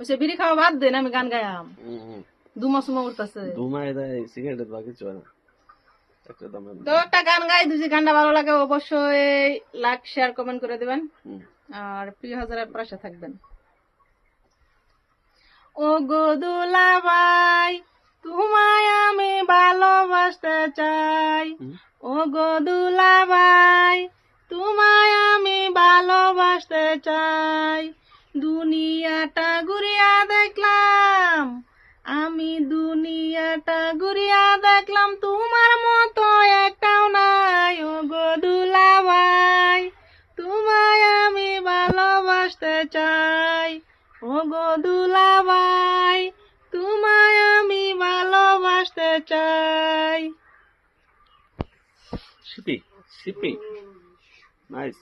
ওই বিড়ি খাওয়া বাদ দেন, আমি গান গায়াম। ধুমা সুমা উঠতেছে, ধুমায় দেয় সিগারেট বা কিছু হয় না। তো একটা গান গাই, যদি গানটা ভালো লাগে অবশ্যই লাইক শেয়ার কমেন্ট করে দিবেন, আর প্রিয় হাজারের পাশে থাকবেন। ও গো দুলাভাই তোমায় আমি ভালোবাসতে চাই, ও গো দুলাভাই তোমায় আমি ভালোবাসতে চাই। দুনিয়াটা ঘুরিয়া দেখলাম, আমি দুনিয়াটা ঘুরিয়া দেখলাম, তোমার মতো একটাও নাই। ও গো দুলাভাই তোমায় আমি ভালোবাসতে চাই, ও গো দুলাভাই তোমায় আমি ভালোবাসতে চাই। Sheppey Sheppey nice.